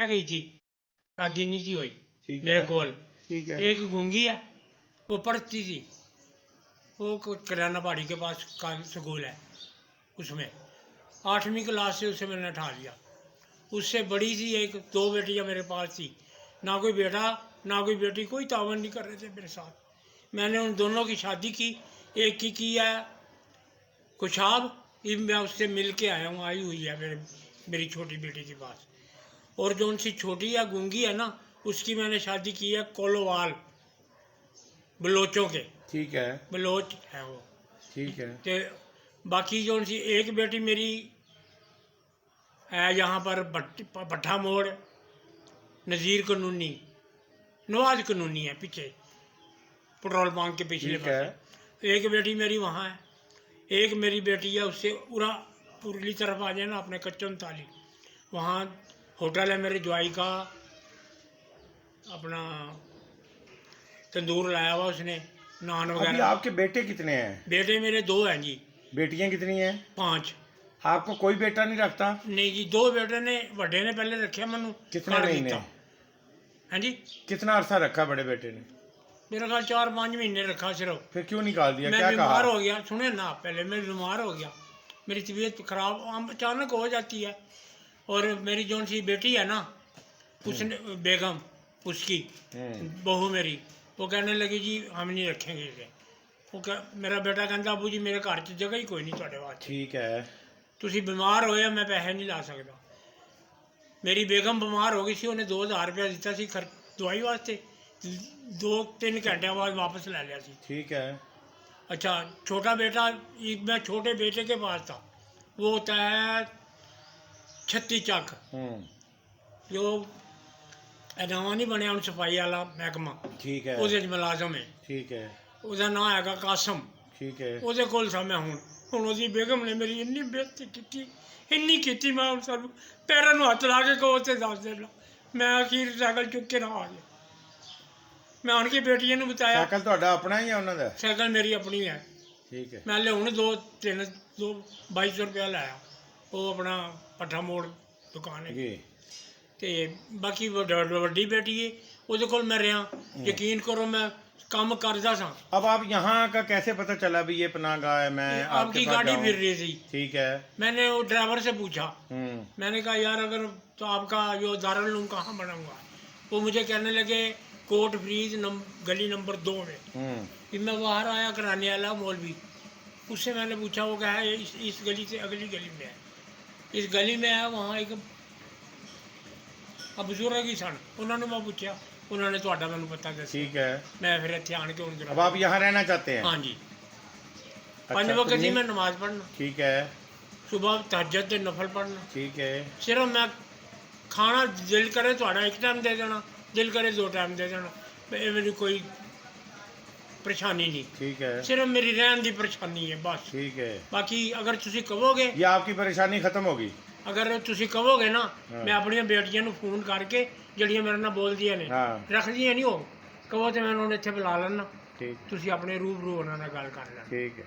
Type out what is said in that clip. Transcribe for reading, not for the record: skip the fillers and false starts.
गई थी, शादी नहीं थी हुई ठीक मेरे है। कोल। ठीक है। एक गूंगी है, वो पढ़ती थी, वो किराना पहाड़ी के पास का स्कूल है, उसमें 8वीं क्लास से उसे मैंने उठा लिया। उससे बड़ी थी एक, 2 बेटियां मेरे पास थी, ना कोई बेटा ना कोई बेटी, कोई तावन नहीं कर रहे थे मेरे साथ। मैंने उन दोनों की शादी की, एक की है खुशाब, मैं उससे मिल के आया हूँ, आई हुई है मेरी छोटी बेटी के पास। और जो उनसी छोटी है गूंगी है ना, उसकी मैंने शादी की है कोलोवाल, बलोचों के, ठीक है। बलोच है वो। ठीक है। तो बाकी जो उनसी एक बेटी मेरी है यहाँ पर भट्ठा मोड़, नज़ीर कानूनी, नवाज कानूनी है पीछे, पेट्रोल पंप के पिछले ठीक है। पास। एक बेटी मेरी वहाँ है, एक मेरी बेटी है उससे उरली तरफ आ जाए ना, अपने कच्चन ताली, वहाँ होटल है मेरे ज्वाई का, अपना तंदूर लाया हुआ उसने, नान अभी वगैरह। आपके बेटे कितने हैं? बेटे मेरे 2 हैं जी। बेटियां कितनी हैं? 5। आपको कोई बेटा नहीं रखता? नहीं जी, 2 बेटे ने, बड़े ने पहले रखे मैनू, कितने महीने? हाँ जी, कितना अरसा रखा बड़े बेटे ने? मेरा ख्याल 4-5 महीने रखा सिर्फ। फिर क्यों निकाल दिया? मैं क्या कहा? बीमार हो गया, सुने ना, पहले मैं बीमार हो गया, मेरी तबीयत खराब अचानक हो जाती है। और मेरी जौन सी बेटी है ना, उसने बेगम, उसकी बहू मेरी, वो कहने लगी जी हम नहीं रखेंगे इसे। मेरा बेटा कहता अबू जी मेरे घर च जगह ही कोई नहीं तुहाडे वास्ते, ठीक है। तुसी बीमार होए, मैं पैसे नहीं ला सकता। मेरी बेगम बीमार हो गई सी, उन्हें 2000 रुपया दिता सी दवाई वास्ते, 2-3 घंटे बाद वापस ले लिया सी। ठीक है। अच्छा, छोटा बेटा, मैं छोटे बेटे के पास था, वो होता है 36 ਚੱਕ, जो नवा नहीं बनया ਹੁਣ सफाई वाला महकमा, ठीक है। ਉਹਦੇ 'ਚ ਮੁਲਾਜ਼ਮ है। ठीक है। ਉਹਦਾ ਨਾਂ ਹੈਗਾ ਕਾਸਮ। ठीक है। ਉਹਦੇ ਕੋਲ ਸਾਂ ਮੈਂ ਹੁਣ ਉਹਦੀ ਬੇਗਮ ਨੇ ਮੇਰੀ ਇੰਨੀ ਬੇਇੱਜ਼ਤੀ ਕੀਤੀ, ਇੰਨੀ ਕੀਤੀ, ਮੈਂ ਹੁਣ ਸਭ ਪੈਰਾਂ ਨੂੰ ਹੱਥ ਲਾ ਕੇ ਕਹੋ ਉੱਥੇ ਦੱਸ ਦੇਣਾ। ਮੈਂ ਅਖੀਰ ਸਾਈਕਲ ਚੁੱਕ ਕੇ ਨਾ ਆ ਗਿਆ। ਮੈਂ ਆਣ ਕੇ ਬੇਟੀਆਂ ਨੂੰ ਬਤਾਇਆ, ਸਾਈਕਲ ਤੁਹਾਡਾ ਆਪਣਾ ਹੀ ਹੈ ਉਹਨਾਂ ਦਾ? ਸਾਈਕਲ ਮੇਰੀ ਆਪਣੀ ਹੈ। ਠੀਕ ਹੈ। ਮੈਂ ਲਿਆਉਣ 2200 ਰੁਪਇਆ ਲਾਇਆ, ਉਹ ਆਪਣਾ ਭੱਠਾ ਮੋੜ ਦੁਕਾਨ ਹੈ जी। ਤੇ ਬਾਕੀ ਵੱਡੀ ਬੇਟੀ ਹੈ, ਉਹਦੇ ਕੋਲ ਮੈਂ ਰਿਹਾ, ਯਕੀਨ ਕਰੋ मैं काम करता था। अब आप यहाँ का कैसे पता चला भी ये पनाह गाह है? मैं आपकी गाड़ी फिर रही थी, ठीक है। मैंने वो ड्राइवर से पूछा, मैंने कहा यार अगर तो आपका जो दारुल उलूम कहाँ बना हुआ है? वो मुझे कहने लगे कोट फ्रीज गली नंबर 2 में। फिर मैं बाहर आया, कराने वाला मौलवी, उससे मैंने पूछा, वो कहा है इस गली से अगली गली में है, इस गली में है। वहाँ एक बुजुर्ग ही सन, उन्होंने मैं पूछा, उन्होंने ਤੁਹਾਡਾ ਮੈਨੂੰ ਪਤਾ ਦੱਸਿਆ। ठीक है। मैं फिर ਇੱਥੇ ਆਣ ਕੇ ਹੁਣ अब आप यहाँ रहना चाहते हैं? हाँ जी। अच्छा, 5 वक्त कितनी- की मैं नमाज पढ़ना, ठीक है। सुबह तहज्जुद ते नफल पढ़ना। ठीक है। सिर्फ मैं खाना दिल करे ਤੁਹਾਡਾ एक टाइम दे देना, दिल करे 2 टाइम दे देना, मेरी कोई परेशानी नहीं। ठीक है। सिर्फ मेरी रहन की परेशानी है बस। ठीक है। बाकी अगर तुसी कहोगे, ये आपकी परेशानी खत्म होगी? अगर तुसी कहोगे ना, मैं अपनी बेटियां ਨੂੰ फोन करके ਜਿਹੜੀਆਂ ਮੇਰੇ ਨਾਲ ਬੋਲਦੀਆਂ ਨੇ, ਰੱਖਦੀਆਂ ਨਹੀਂ, ਉਹ ਕਹੋ ਤੇ ਮੈਂ ਉਹਨਾਂ ਨੂੰ ਇੱਥੇ ਬੁਲਾ ਲੈਣਾ, ठीक। ਤੁਸੀਂ ਆਪਣੇ ਰੂਬਰੂ ਉਹਨਾਂ ਨਾਲ ਗੱਲ ਕਰ ਲੈਣਾ। ठीक है।